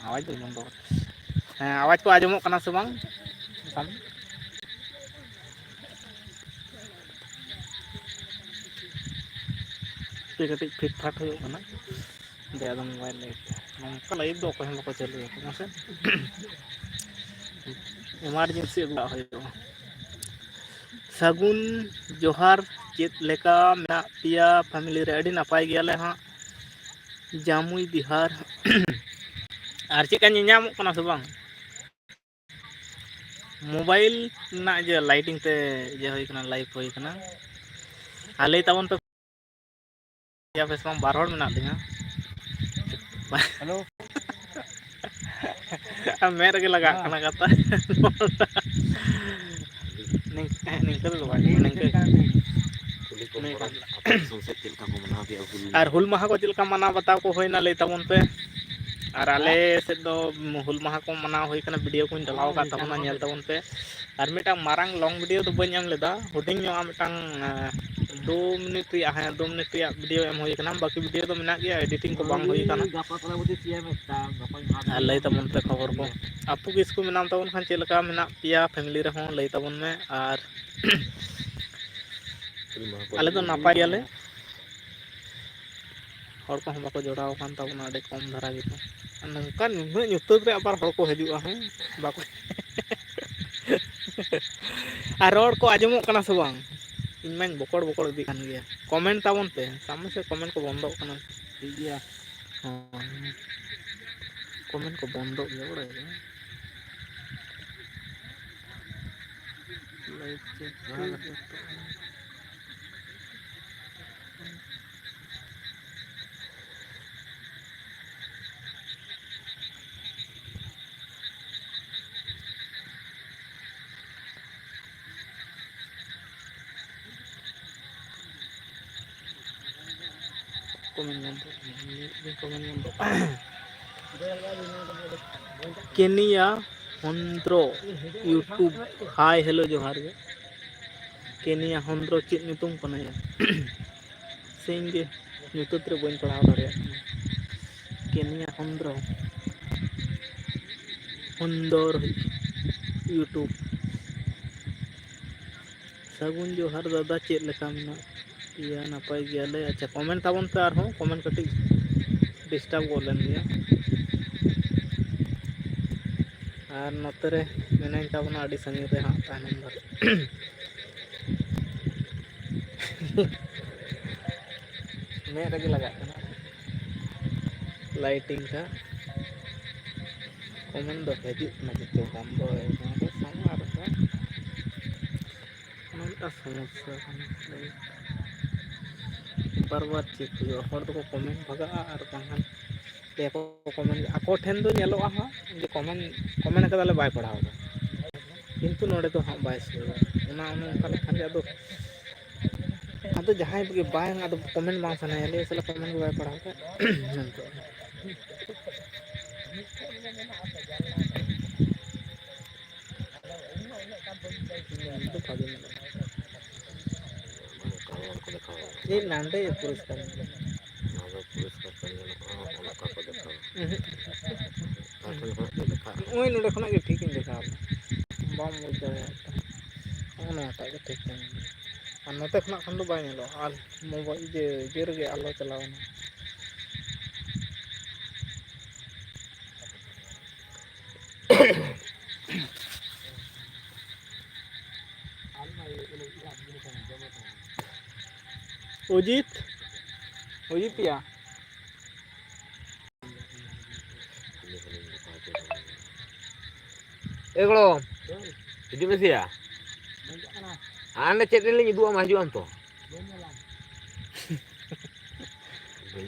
आवाज तो बंद हाँ आवाज को आजमों कना से बांग कटिक फिट फाट हो मोबाइल नौका लाइव दो को चालू से इमारजेंसी सगुन जोहार चेत लेका मेना पिया फैमिली रे अड़ी नपाय गयाले हाँ जामुई बिहार और चेक नामों कना से बांग मोबाइल ना जे लाइटिंग ते जे होई कना लाइव होई कना आले तबन पे या फेस में बार होड़ मेना लिया हेलो मेरे के लगा हाँ कना कता निंकल दो बाय निंकल और हुल माहा को चलका मना बताओ को होइना ले तबन पे और आले से दो हुल माहा को मना होई कना वीडियो को डालाव का तबना नेल तबन पे और मिटा मारंग लॉन्ग वीडियो तो बन लेदा हुडिंग मिटांग 2 मिनट रिया हाँ 2 मिनट रिया वीडियो एम होई कना बाकी वीडियो तो मेना गया एडिटिंग को बांग होई कना लई तबन पे खबर को आपू किस को मेनाम तबन खान चलका मेना पिया फैमिली रे हों लई तबन में और आले तो नापाय गयाले हर को हम बाको जोड़ाव कान तबना अडे कम धारा गितो नौका नुना ᱧᱩᱛᱟᱹᱛ रे आबार हर को हजुआ हैं बाको और रोड को आजमों कना से बांग इन मैं बकड़ बकड़ दी कान गया कमेंट ताबन पे सामने से कमेंट को बंद कना ठीक गया हाँ कमेंट को बंद गया बड़ा लाइक चेक केनिया हंद्रो यूट्यूब हाय हेलो जोहार गे केनिया हंद्रो चेक नितुम कनाया सेंगे ᱧᱩᱛᱟᱹᱛ रे बन पढ़ाव दाड़िया केनिया हंद्रो हंदर यूट्यूब सगुन जोहार दादा चेक लेका मेना पिया नपाय गयाले अच्छा कमेंट ताबन पे आर हो कमेंट कटी डिस्टर्ब को लेन गया और नोते रे मेनाइन ताबना अड़ी संगी रे हाँ तानम बार मैं रगे लगा कना लाइटिंग का कमेंट दो हेजित ना जितो बंद है ना समार का नोटा समस्या कना बार बार चेक हुआ हर तो कमेंट भगा और बांगन को कमेंट आको ठेन दो नेलोआ हां जे कमेंट कदाले बाय पढ़ाव किंतु नोडे तो हाँ बाय सुआ उना उनका लेखन गे अदो जहां के बाय अदो कमेंट मा सनाया ले सला कमेंट बाय पढ़ाव का ये नांदे पुरस्कार ओए नोडे खना के ठीक इन देखा बाम बुझ ओना ता के ठीक और नोते खना खन दो बाय नेलो और मोबाइल जे जेर गे आलो चलावना उजित उजित या एगलो हिदी मेसिया आने चेक लिंग दua majuan to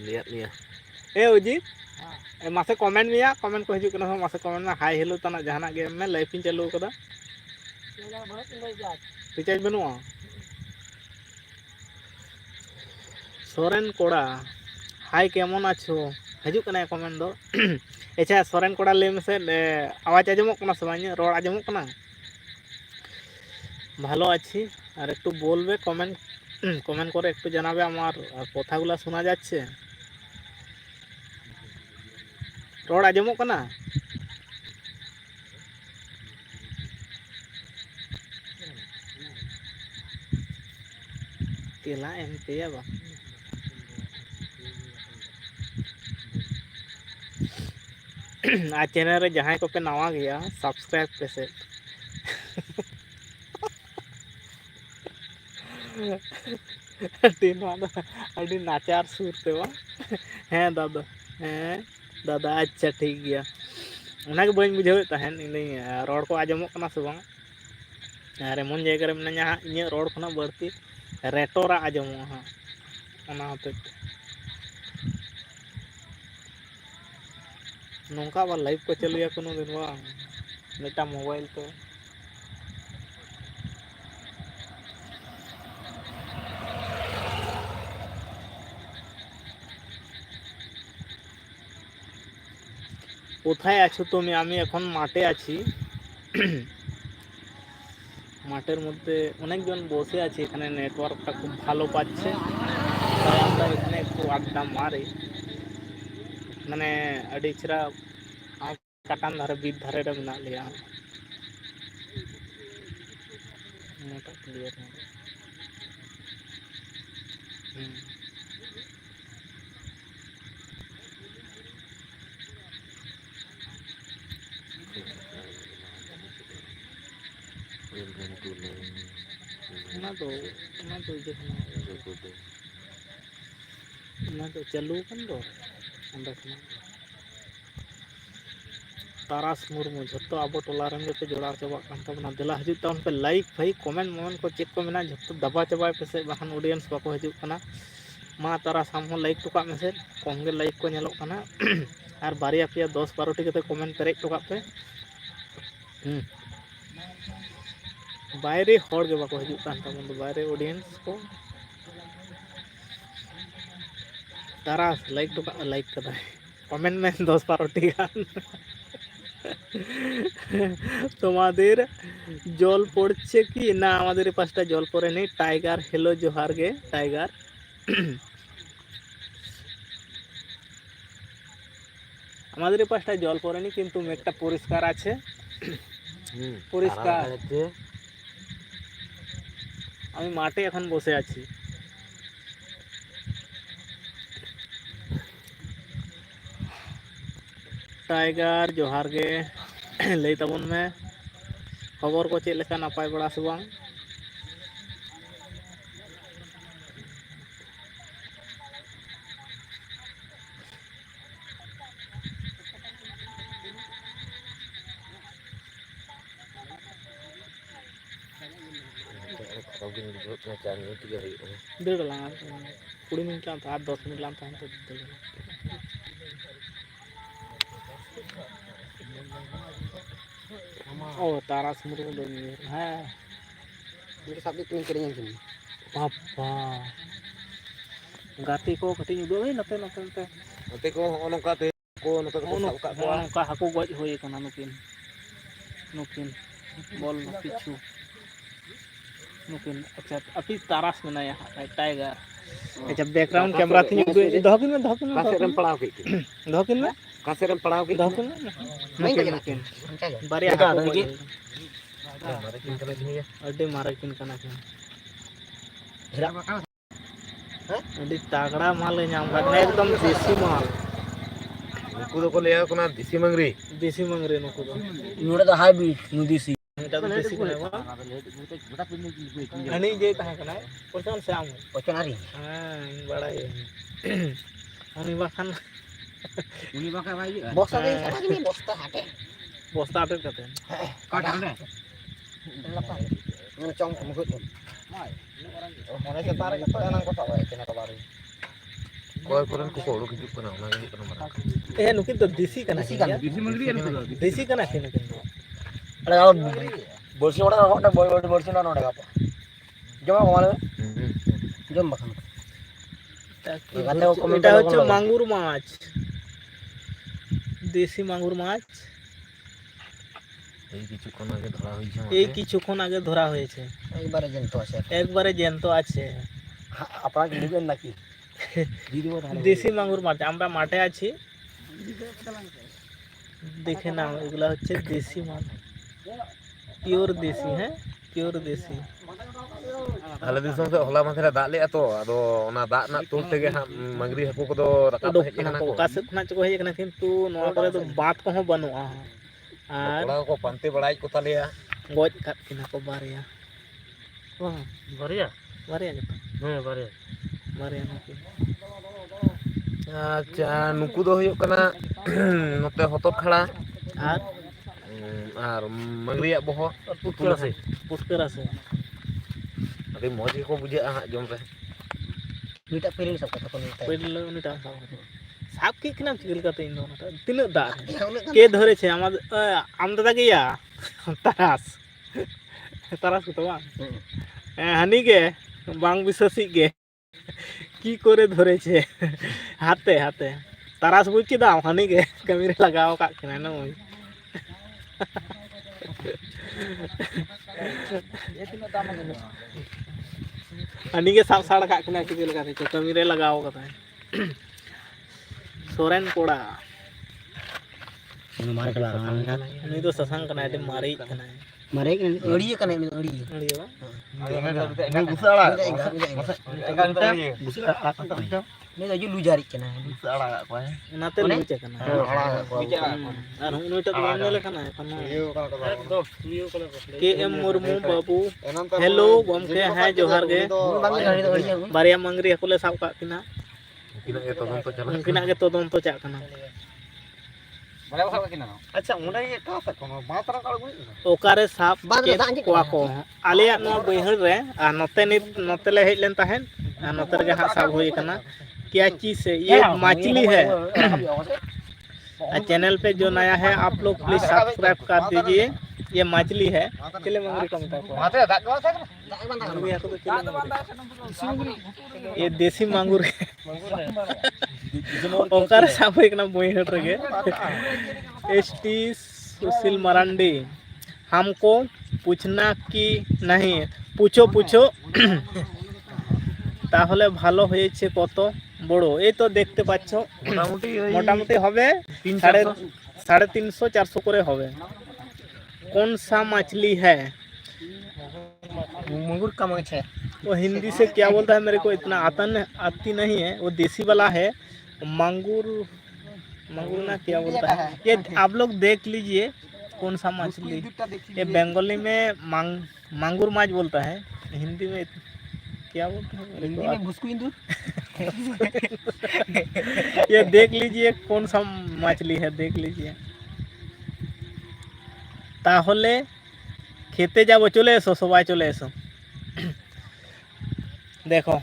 lihat nih ya उजित मासे कमेंट में कमेंट को हजु कना मासे कमेंट में हाय हेलो तना जहाना गे में लाइफ इन चालू कदा रिचार्ज बनुआ सोरेन कोड़ा हाय केमन आछो हजु कना कमेंट दो अच्छा सोरेन कोड़ा ले में से आवाज आजमो कना से बानी रोड आजमो कना ভালো আছি আর একটু বলবে কমেন্ট করে একটু জানাবে আমার কথাগুলো শোনা যাচ্ছে रोड आजमों कना तेला एम पेया बा आज चैनल रे जहां को पे नवा गया सब्सक्राइब पे से अभी नाचार सूरते बा हैं दादा अच्छा ठीक गया उना के बइन बुझावे तहन इनी रोड को आजमो कना से बांग अरे एमन जगह रे मिनाया इᱧ रोड खना बढ़ती रेटोरा आजमो हां ओना होते नौका बा लाइव को चलिया कोनो दिन बा मेटा मोबाइल तो কোথায় আছো তুমি আমি এখন মাঠে আছি মাঠের মধ্যে অনেকজন বসে আছে এখানে নেটওয়ার্কটা খুব ভালো পাচ্ছে তাই আমরা এখানে একটু আড্ডা মারি মানে আডি চেরা কাটান ধারে বিদ ধারে রে মেনা লিয়া মোটা ক্লিয়ার चालू तारास मुर्मू जो अब टोलारन पे जोड़ा चाबा दिला हजू तब पे लाइक भाई कमेंट मोमेंट को चेक को मेना जो दबा चाबा पे से बाखान ऑडियंस बाको हजूना मा तारा साम लाइक टुका मेसे कम गे लाइक को नेलो कना और बारिया पे 10-12 टी कमेंट पेरेज टुका पे बाहरे हर के बाको हजून तब बाहरे ऑडियंस को तारा लाइक टुका लाइक कदा कमेंट में 10-12 टी তোমাদের জল পড়ছে কি না আমাদের পাশটা জল পড়ে নেই টাইগার हेलो जोहार गे टाइगर আমাদের পাশটা জল পড়ে নি কিন্তু মেঘটা পরিষ্কার আছে পরিষ্কার আমি মাঠে এখন বসে আছি टाइगर जोहार गे लई तबन में खबर को चेक लेका नापाय बड़ा से बांग डेढ़ लाख 20 मिनट लान था 10 मिनट लान था तो ओ तारा समुद्र में दोनी है मेरे साथ भी तीन करेंगे तुम पापा गाती को कटी उदो है नते नते नते नते को ओनका ते को नते को ओनका हाको गज होई कना नुकिन बॉल न पिछु नुकिन अच्छा अभी तारास में नया टाइगर अच्छा बैकग्राउंड कैमरा थी धकिन में कासेरम पड़ाव के धकिन में कासेरम पड़ाव के धकिन में नहीं नुकिन बारिया हाको गज अड्डे मारे किन कना के हेरा का अड्डे तागड़ा माल नाम का एकदम देसी माल नुकु दो को ले कोना देसी मंगरे नुकु दो नोडे द हाईब्रिड नु देसी এটা তো দেশি কোনে বা আনি যে তাহে কনা পছন শ্যাম পছন আরি হ্যাঁ বড়া উনি বাখান ভাই বস্তা দেই সারাদিন বস্তা হাটে কাতে কাট হাটে লাপা মানে চং মুখত মাই মনে কে তারে কত এনাং কথা হয় কেনা কবারে कोई पुरन को कोड़ो की जुक ना ना ये कनो मरा ए नुकिन तो देसी कना देसी मंगरी देसी कना के नुकिन अरे आओ बोलसी ओडा ओडा बोलसी ना ओडा गापा जमा कमाले जम बखान এটা হচ্ছে মাঙ্গুর মাছ দেশি মাঙ্গুর মাছ এই কিছুক্ষণ আগে ধরা হয়েছে একবারে জ্যান্ত আছে আপনারা কি নেবেন নাকি দেশি মাঙ্গুর মাছ আমরা মাঠে আছি देखे ना एगुला হচ্ছে देसी माल प्योर देसी है प्योर देसी आले दिसों से होला माथे दाग ले तो आदो ओना दाग ना तुल तेगे हां मंगरी हाकू को राकाब उडोक हेज कना कना को को ओका से खना चको हेज कना किंतु नोआ करे तो बात को हो बनुआ आर कोड़ा को पंते बड़ाई को तालिया गoj kat kina ko बारिया Wah, Baria? बारिया gitu Baria. बारिया नाकी अच्छा नुकु दो हुयो कना नोते हतोत खड़ा आर आर मंगरिया बोहो Putkala sih. puskera se अभी मौज को बुझे हां जम रे Minta pilih sab kata kon minta. पहले उनी ता साब के किना चिकल कते इन दोनों तीन दा के धरे छे आम आम दादा गया तारास तारास को तो बांग हानि गे बांग विश्वासी गे की करे धरे छे हाथे हाथे तारास बुझ के दाम हानि गे कमी रे लगाओ का किना न ओई हानि गे साब साड़ का किना चिकल कते कमी रे लगाओ कता सोरेन कोड़ा Ini mari kelar. ini तो ससंग कना है मारी कना है Mari kan odi kan ini odi. अड़ियो मैं गुसाड़ा Ini lagi lu jari kan. गुसाड़ा को है नाते लुचे कना है और उनी तो बांग ले कना है कना के एम मुर्मू बाबू हेलो गमके है जोहार गे Bang dari odi. बारिया मंगरी हकुले साब का किना किना ये तो तो चला उनकिना के तो दोन तो चा कना अच्छा उन्हें ये का सा कोनो मात्रा का गुई ओकारे साब बांग के दा अंजी कोआ को आलिया नो बहर रे आ नोते नि नोते ले हेज लेन ताहेन आ नोते रे हा साब होई कना क्या चीज है ये मछली है चैनल पे जो नया है आप लोग प्लीज सब्सक्राइब कर दीजिए ये मछली है चले मंगरी का मिटा को मात्रा दाग को था मंगरी को तो चले मंगरी ये देसी मांगुर है ओकर साब एक ना बोइहट रगे एसटी सुशील मरांडी हमको पूछना कि नहीं पूछो पूछो তাহলে ভালো হয়েছে কত বড় এই তো দেখতে পাচ্ছো মোটামুটি হবে 350 400 করে হবে कौन सा मछली है Mungur ka mang che. वो हिंदी से क्या बोलता है मेरे को इतना आती नहीं है वो देसी वाला है मांगुर मांगुर ना क्या बोलता है ये आप लोग देख लीजिए कौन सा मछली ये बंगाली में मांगुर माछ बोलता है हिंदी में क्या बोलते हैं मेरे को Busku indu. ये देख लीजिए कौन सा मछली है देख लीजिए ताहले खेते जाबो चले एसो सबाई चले एसो देखो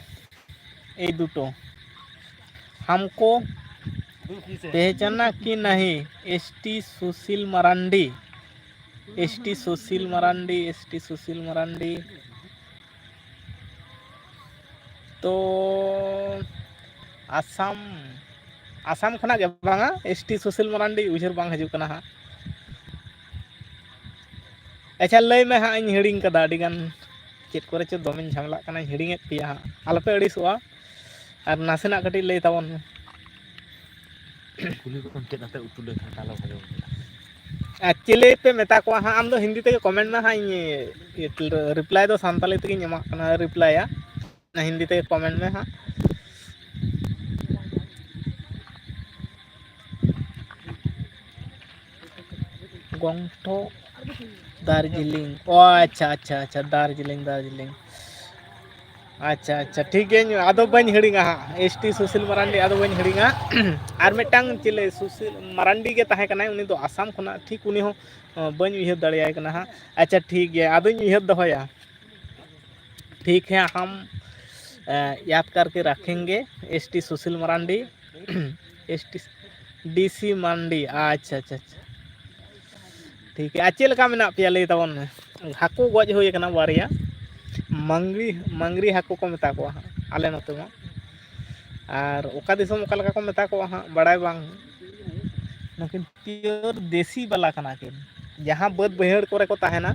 ये दुटो हमको पहचाना कि नहीं एसटी सुशील मरांडी एसटी सुशील मरांडी एसटी सुशील मरांडी तो आसाम आसाम खना के बांगा एसटी सुशील मरांडी उजर बांग हजू कना हा अच्छा लय में हाँ इन हिड़िंग कदा अडिगान चेत करे चे दोमिन झामला कना हिड़िंग एत पिया हाँ आलपे अड़िसुआ और नासेना कटी लय ताबन कुली को चेत नाते उतु ले खाला भालो एक्चुअली पे मेता को हाँ आम दो हिंदी ते कमेंट में हाँ ये रिप्लाई दो सांताली ते ᱧᱟᱢᱟ ᱠᱟᱱᱟ रिप्लाई या हिंदी ते कमेंट में हाँ गोंगठो दार्जिलिंग ओ अच्छा अच्छा अच्छा दार्जिलिंग दार्जिलिंग अच्छा अच्छा ठीक है आदो बन हिड़िंगा हाँ एसटी सुशील मरांडी आदो बन हिड़िंगा और मिटांग चिले सुशील मरांडी के ताहे कना उनी दो आसाम खना ठीक उनी हो बन उहर दड़ियाय कना हाँ अच्छा ठीक है आदो उहर दहोया ठीक है हम याद करके रखेंगे एसटी सुशील मरांडी एसटी डीसी मंडी अच्छा अच्छा अच्छा ठीक है चेल का मेना पिया लई ताबन हाको गज होय कना बारिया मंगरी मंगरी हाको को मेता को हाँ आले नते मा और ओका दिसम ओका लका को मेता को हाँ बड़ाय बांग लेकिन प्योर देसी वाला कना के जहाँ बद बहड़ करे को ताहेना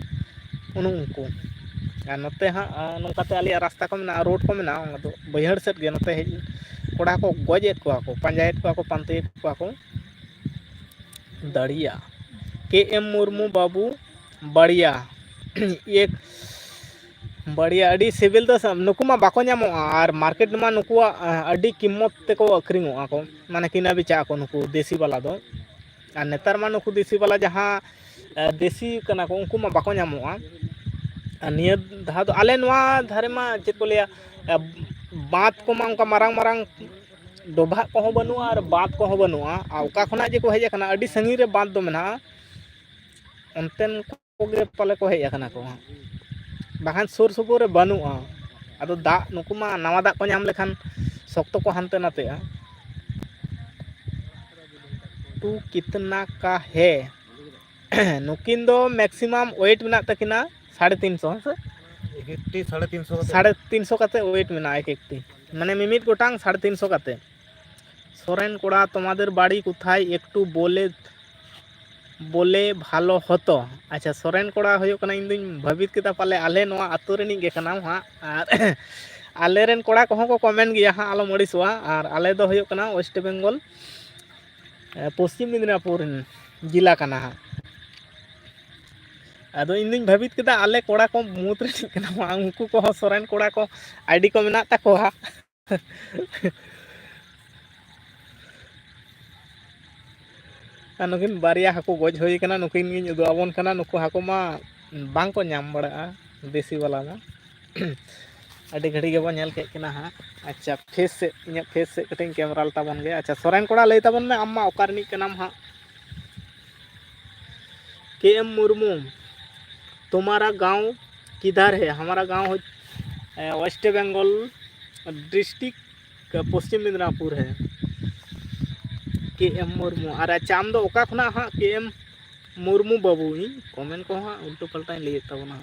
उनको और नते हाँ नोकाते आलिया रास्ता को मेना रोड को मेना तो बहड़ सेट गे नते हेज कोड़ा को गजेत को पांजायत को पांतेत को दड़िया KM मुर्मू बाबू बढ़िया एक बढ़िया अड़ी सिविल तो नुकु मा बाको ᱧᱟᱢᱚᱜᱼᱟ और मार्केट मा नुकुआ अड़ी कीमत तेको अखरिङᱚᱜᱼᱟ को माने किना बेचा को नुकु देसी वाला दो और नेतार मा नुकु देसी वाला जहां देसी कना को उनको मा बाको ᱧᱟᱢᱚᱜᱼᱟ और निया धा दो आले नवा धारे मा चेत को लिया बात को मा उनका मारांग मारांग डोभा को हो बनुआ और बात को हो बनुआ आ उका खना जे को हेज कना अड़ी संगी रे बात दो मेना उनतेन को गे पाले को हेज कना को बाखान सुर सुपुर रे बनुआ अदो दा नुकु मा नवा दा को ᱧᱟᱢ लेखान शक्तो को हानते नातेआ तू कितना का है नुकिन दो मैक्सिमम वेट मेना तकिना 350 से 350 काते वेट मेना एक एकटी माने मिमित गोटांग 350 काते सोरेन कोड़ा तुम्हादेर बाड़ी कोथाय एकटू बोले भालो हतो अच्छा सोरेन कोड़ा होयो कना इन दिन भाबित केता पाले आले नवा आतो रेनी गे कना हा और आले रेन कोड़ा को को कमेंट गया हा आलो मड़ीसवा और आले दो होयो कना वेस्ट बेंगल पश्चिम मिदनापुर जिला कना हा अदो इन दिन भाबित केता आले कोड़ा को मुत रेनी कना उनको को सोरेन कोड़ा को आईडी को मेना ताको हा नुकिन बारिया हाको गज होई कना नुकिन गिन उदु आबोन कना नुकु हाको मा बांग को ᱧᱟᱢ बड़ा देसी वाला मा अडी घड़ी के बन नेल के कना हा अच्छा फेस से कटिंग कैमरा लता बन गया अच्छा सोरेन कोड़ा लई ताबन में अम्मा ओकारनी कनाम हा KM मुर्मू तुम्हारा गांव किधर है हमारा गांव वेस्ट बंगाल डिस्ट्रिक्ट पश्चिम मिदनापुर है KM मुर्मू और चाम दो ओका खना हाँ KM मुर्मू बाबू कमेंट को हाँ उल्टो पलटा ले तबना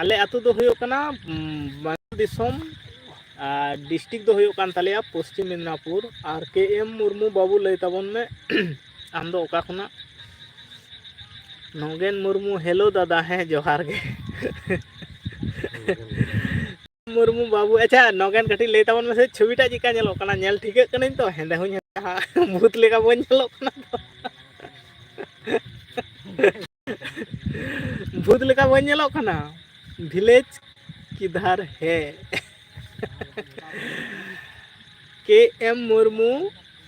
आले आतु दो होयो कना दिसोम डिस्ट्रिक्ट दो होयो कान तालेया पश्चिम मिदनापुर और KM मुर्मू बाबू ले तबन में आम दो ओका खना नोगेन मुर्मू हेलो दादा है जोहार गे मुर्मू बाबू अच्छा नोगेन कटी ले तबन में से छविटा चिका नेलो कना नेल ठीके कने तो हेंदे हुई भूत लेका बन नेलो कना भूत लेका बन नेलो कना विलेज किधर है KM मुर्मू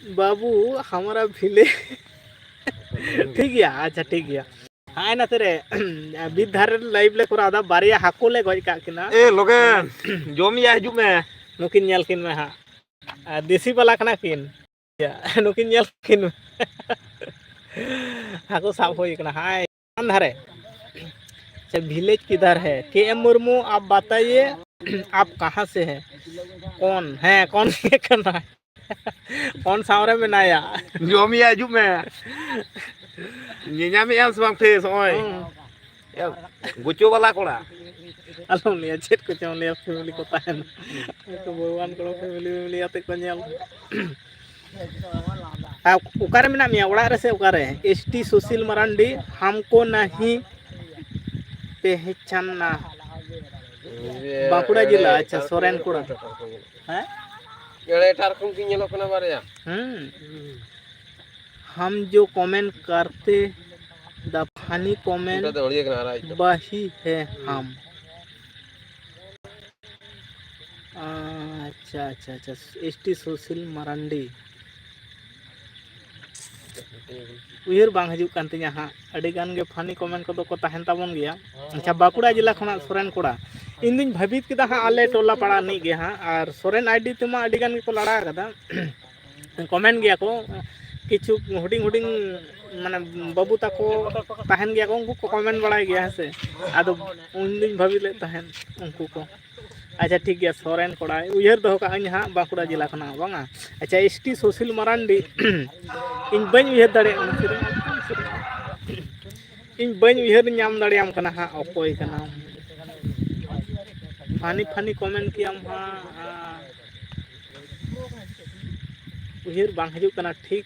बाबू हमारा विलेज ठीक गया अच्छा ठीक गया हाँ ना तेरे बिधार लाइव ले करा दा बारिया हाको ले गज का किना ए लोगन जोम या हिजु में नुकिन नेल किन में हा देसी वाला कना किन या नुकिन नेल किन हाको साफ होई कना हाय अंधारे अच्छा विलेज किधर है KM मुर्मू आप बताइए आप कहाँ से हैं कौन है कौन ये करना है कौन सावरे में नाया जोम या हिजु में ᱧᱮᱧᱟᱢ ᱮᱢ ᱥᱵᱟᱝ ᱯᱷᱮᱥ ᱚᱭ ᱜᱩᱪᱩ वाला कोड़ा alom liya chet ko chon liya family ko tahen to bhawan ko family ate ko nyel ukare mena miya oड़ा re se ukare ST सुशील मरांडी हमको नहीं पहचानना बांकुड़ा जिला अच्छा सोरेन कोड़ा हैं एड़े टारकुम की नेलो कना बारे हम जो कमेंट करते द फनी कमेंट वही है हम अच्छा अच्छा अच्छा ST सुशील मरांडी उयर बांग हजू कान तिया हां अडी गान गे फनी कमेंट को दो को ताहेन ताबन गया अच्छा बाकुड़ा जिला खना सोरेन कोड़ा इन दिन भाबित किदा हां आले टोला पड़ा नहीं गे हां और सोरेन आईडी तुमा अडी गान को लड़ा कदा कमेंट गया को किछु हुडिंग हुडिंग माने बाबू ताको ताहेन गया को उनको कमेंट बड़ाई गया से आदो उन दिन भाबी ले ताहेन उनको को अच्छा ठीक गया सोरेन कोड़ा उयर दो का अन हां बाकुड़ा जिला खना बांगा अच्छा ST सुशील मरांडी इन बन उयर दाड़े इन बन उयर नाम दाड़े आम कना हां अकोय कना फनी फनी कमेंट की आम हां उयर बांग हजू कना ठीक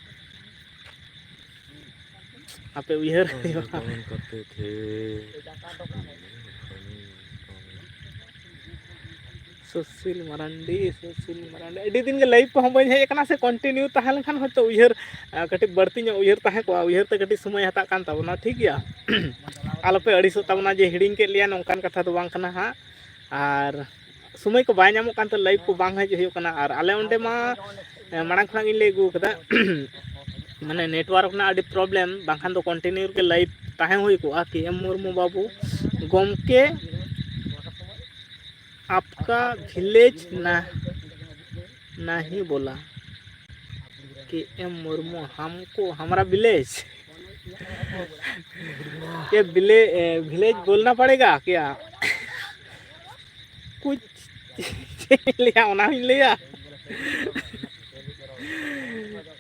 आपे उयर कमेंट करते थे सुशील मरांडी अड़ी दिन के लाइव को हम बन हेकना से कंटिन्यू ताहे लेखान होतो उयहर कटी बढ़ती नो उयहर ताहे को उयहर ते कटी समय हता कान ताबना ठीक गया आलोपे अड़ीसो ताबना जे हिडिंग के लिया नोंकान कथा तो बांग कना हा और समय को बाय नामो कान तो लाइव को बांग हज हुयो कना और आले ओंडे मा मांग खना गिन ले गु कदा माने नेटवर्क ना अड़ी प्रॉब्लम बांखान तो कंटिन्यू के लाइव ताहे हुई को आ के एम मुर्मू बाबू गोमके आपका विलेज ना नहीं बोला कि एम मुर्मू हमको हमारा विलेज ये विलेज बोलना पड़ेगा क्या कुछ लिया होना ही लिया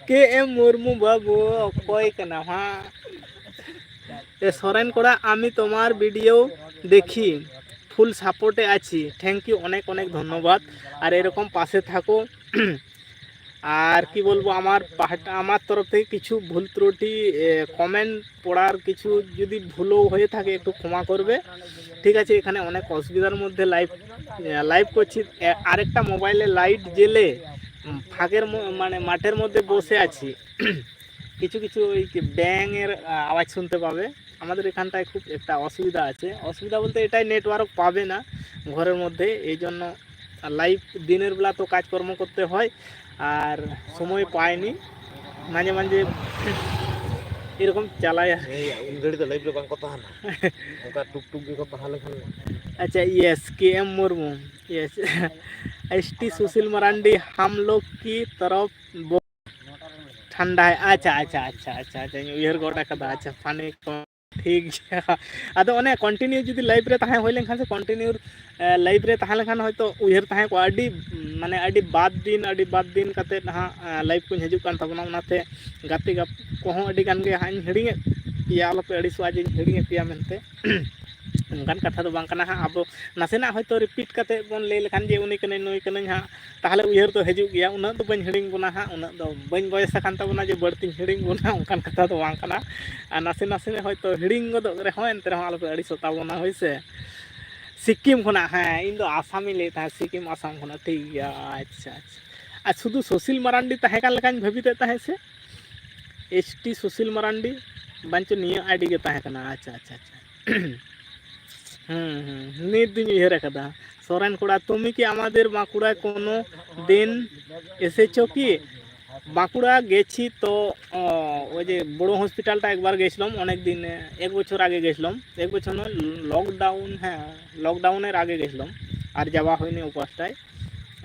के एम मुर्मू बाबू कोई कना हाँ ए सोरेन कोड़ा आमी तुम्हार वीडियो देखी ফুল সাপোর্টে আছি থ্যাংক ইউ অনেক অনেক ধন্যবাদ আর এরকম পাশে থাকো আর কি বলবো আমার তরফ থেকে কিছু ভুল ত্রুটি কমেন্ট পড়ার কিছু যদি ভুলও হয়ে থাকে একটু ক্ষমা করবে ঠিক আছে এখানে অনেক অসুবিধার মধ্যে লাইভ করছি আরেকটা মোবাইলে লাইট জ্বেলে ফাঁকের মানে মাঠের মধ্যে বসে আছি কিছু কিছু ওই ব্যাঙের আওয়াজ শুনতে পাবে আমাদের এখানটায় খুব একটা অসুবিধা আছে অসুবিধা বলতে এটাই নেটওয়ার্ক পাবে না ঘরের মধ্যে এই জন্য লাইভ দিনের বেলা তো কাজকর্ম করতে হয় আর সময় পাইনি মাঝে মাঝে এরকম চালাই उन घड़ी तो लाइव रे बांग को ताहाना ओका टुक टुक के को ताहाले खान अच्छा यस के एम मुर्मू यस एसटी सुशील मरांडी हम लोग की तरफ ठंडा है अच्छा अच्छा अच्छा अच्छा अच्छा उयहर गोटा कदा अच्छा पानी ठीक अदो ओने कंटिन्यू जुदी लाइव रे ताहे होय लेखान से कंटिन्यू लाइव रे ताहे लेखान होय तो उयहर ताहे को अडी माने अडी बाद दिन कते हा लाइव को हजू कान तबना उनाते गाते गप को हो अडी गान गे हां हिडिंगे पिया आलोपे अडी सो आज हिडिंगे पिया मेनते उनकान कथा तो बांग कना हा अब नासेना होय तो रिपीट कते बोन ले लेखान जे उनी कने नुई कने हा ताहले उयहर तो हजू गया उना तो बन हिडिंग बोना हा उना तो बन बयस कान तबना जे बड़ती हिडिंग बोना उनकान कथा तो बांग कना आ नासे नासे होय तो हिडिंग गदो रे हो एनते रे आलोपे अडी सोता बोना होइसे सिक्किम खना हाँ इन दो आसामी ले था सिक्किम आसाम खना ठीक गया अच्छा अच्छा आ शुधु सुशील मरांडी ताहे कान लेकान भाबिते ताहे से एसटी सुशील मरांडी बांचो निया आईडी के ताहे कना अच्छा अच्छा अच्छा नित दिन उयहर कदा सोरेन कोड़ा तुमी कि आमादेर बाँकुड़ा कोनो दिन एसेछो कि বাঁকুড়া গেছি তো ওই যে বড় হসপিটালটা একবার গেছিলাম অনেক দিন এক বছর আগে গেছিলাম এক বছর নয় লকডাউন হ্যাঁ লকডাউনের আগে গেছিলাম আর যাওয়া হয়নি ওপাশটায়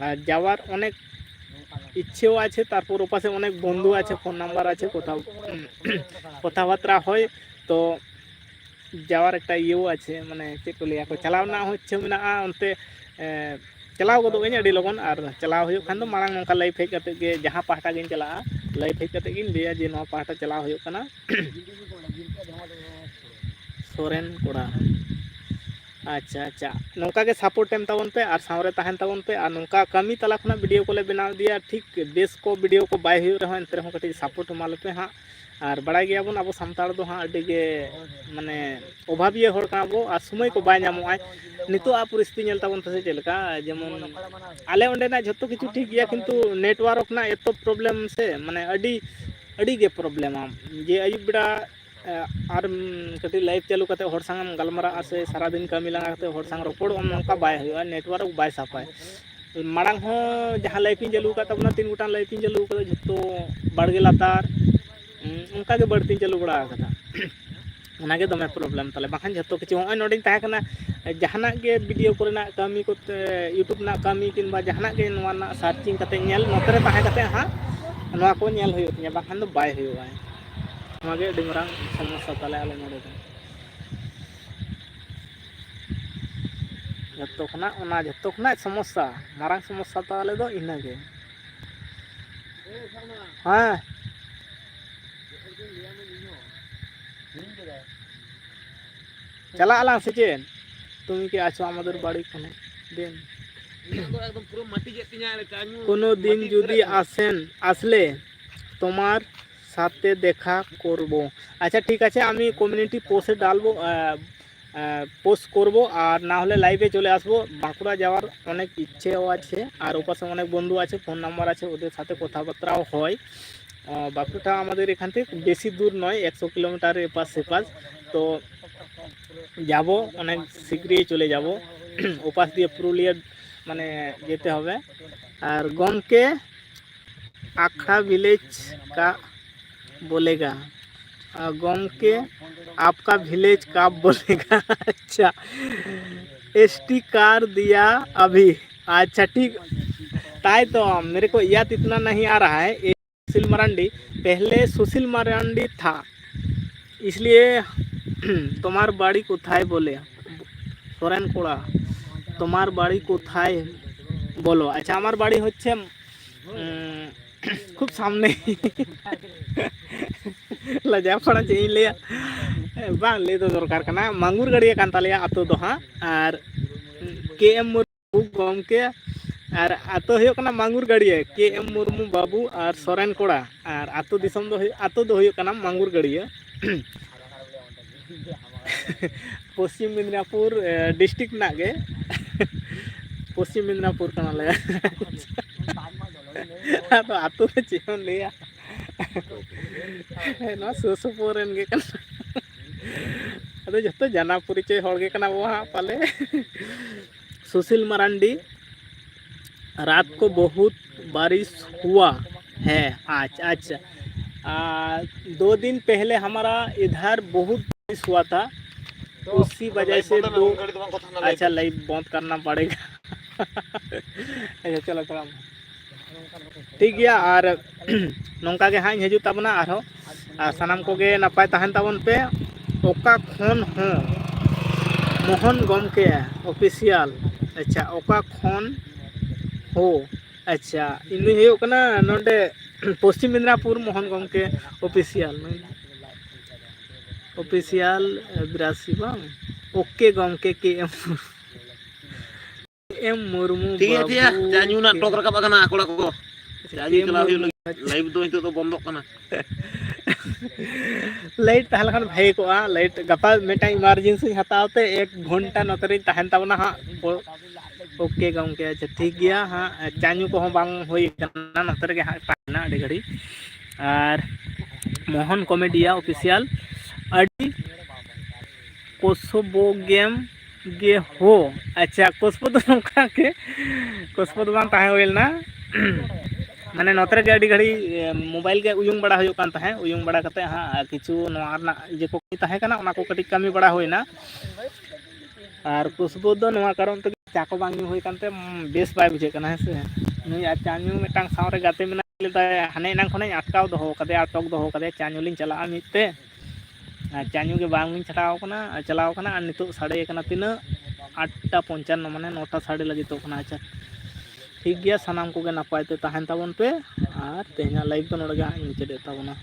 আর যাওয়ার অনেক ইচ্ছেও আছে তারপর ওপাশে অনেক বন্ধু আছে ফোন নাম্বার আছে কোথাও কথাবার্তা হয় তো যাওয়ার একটা ইয়েও আছে মানে চেক করলে এখন চালাও না হচ্ছে না অন্তে चलाव को अड़ी लगन और चलाव हो खान मांग नौका लाइव हेज के जहाँ पाहटा गिन चला लाइव हेज के लिया जे नौ पाहटा चलाव हो सोरेन कोड़ा अच्छा अच्छा नौका के सपोर्ट एम तबन पे और सावरे तहन तबन पे और नौका कमी तला खुना वीडियो को ले बनाव दिया ठीक बेस को वीडियो को बाय हो रहे एंते रहो कटी सपोर्ट माल पे हाँ और बड़ा गया बन अब सानताड़ दो हाँ अड़ी गे माने अभाविया हर का बो और समय को बाय नामोआ नितो आ परिस्थिति नेल तबन तसे चलका जेमन आले ओंडे ना जतो किछु ठीक गया किंतु नेटवर्क ना एतो प्रॉब्लम से माने अड़ी गे प्रॉब्लम जे अयुब बेड़ा और कटी लाइव चालू करते हर संग गलमरा से सारा दिन कमी लगा करते हर संग रोपड़ नौका बाय हुआ नेटवर्क बाय साफाय मांग हो जहाँ लाइव चालू का तब 3 गोटा लाइव चालू कर जो बाड़गे लातार उनका के बढ़ती चालू बड़ा कथा उनागे दमे प्रॉब्लम तले बाखान जतो किछु होय नोडिन ताहे कना जहाना के वीडियो कोरेना कमी को यूट्यूब ना कमी किनबा जहाना के नवा ना सर्चिंग कते नेल नोतरे ताहे कते हा नवा को नेल होय तिया बाखान दो बाय होय नवागे डिमरांग समस्या तले आले नोडे जतो खना समस्या मारांग समस्या तले दो इनागे हाँ चला आला से चेन तुम के आछो आमादेर बाड़ी कोने दिन एकदम पूरा माटी जेतिया कोनो दिन जुदी आसेन आसले তোমার সাথে দেখা করব अच्छा ठीक আছে আমি কমিউনিটি পোস্টে ডালবো পোস্ট করব, আর না হলে লাইভে চলে আসবো। বাঁকুড়া যাওয়ার অনেক ইচ্ছেও আছে, আর ওপাশে অনেক বন্ধু আছে, ফোন নাম্বার আছে, ওদের সাথে কথাবার্তাও হয়। বাঁকুড়াটা আমাদের এখান থেকে বেশি দূর নয়, 100 কিলোমিটার এপাশ সেপাশ। তো যাব, অনেক শীঘ্রই চলে যাব। ওপাশ দিয়ে পুরুলিয়া মানে যেতে হবে। আর গমকে आखड़ा विलेज का बोलेगा, गम के आपका विलेज का बोलेगा। अच्छा, एसटी कार दिया अभी। अच्छा ठीक, ताई तो मेरे को याद इतना नहीं आ रहा है। सुशील मरांडी, पहले सुशील मरांडी था, इसलिए तुम्हार बाड़ी कोथाय बोले सोरेन कोड़ा, तुम्हार बाड़ी कोथाय बोलो। अच्छा, हमार बाड़ी होच्छे खूब सामने लजा पड़ा चाहिए लिया बांग ले तो दरकार कना मांगुर गड़िया कान तालिया आतो दो हाँ। और के एम मुर्मू गम के और आतो हो कना मांगुर गड़िया के एम मुर्मू बाबू और सोरेन कोड़ा, और आतो दिसम दो आतो दो हो कना मांगुर गड़िया। पश्चिम मिदनापुर डिस्ट्रिक्ट ना गे पश्चिम मिदनापुर कना ले तो आतो में चेहन लिया ना सुसुपुरन गे कना अदो जतो जाना परिचय हर गे कना वो हाँ पाले। सुशील मरांडी, रात को बहुत बारिश हुआ है आज। अच्छा, 2 दिन पहले हमारा इधर बहुत बारिश हुआ था, उसी वजह से 2। अच्छा, लाइव बंद करना पड़ेगा। अच्छा चलो चलो ठीक गया। और नौका के हाँ हजू तबना आरो सानाम कोगे नपाय तहन तबन पे। ओका खोन हो मोहन गमके ऑफिशियल। अच्छा, ओका खोन हो। अच्छा, इन हो कना नोडे पश्चिम मिदनापुर मोहन गमके ऑफिशियल ऑफिशियल 82 बांग। ओके गमके के एम मुर्मू ठीक है जान्यू ना टोक रखा बगना कोड़ा को जाजी चला हुई लाइव दो हितो तो बंद कना। लाइट तहल खान भाई को लाइट गपा मेटा इमरजेंसी हतावते 1 घंटा नतरी तहन तबना हाँ। ओके गमके अच्छा ठीक गया हाँ। चान्यू को बांग होई कना नतर के हाँ पाना अड़ी घड़ी। और मोहन कॉमेडिया ऑफिशियल अड़ी कोसोबो गेम गे हो। अच्छा, कोसपो तो नौका के कोसपो तो बांग ताहे होइल ना माने नतरे के अड़ी घड़ी मोबाइल के उयुंग बड़ा हो कान ताहे उयुंग बड़ा कते हाँ किछु नोना जे को ताहे कना ओना को कटी कमी बड़ा होइना। और कोसपो दो नोआ कारण तो चाको बांग होई कानते बेस बाय बुझे कना है से नुई आ चान्यू मेटांग सावरे गाते मेना लेता हाने नांग खने अटकाव दो कदे अटक दो कदे चान्यू लिन चला मिते चान्यू के बांग लिन चलाव कना और नितो साढ़े कना तीना 8:55 माने 9टा साढ़े लगी तो कना। अच्छा ठीक गया, सानाम को गे नपाय ते तहन ताबन पे और तेहना लाइव तो नोडे गे मुचाद ताबना।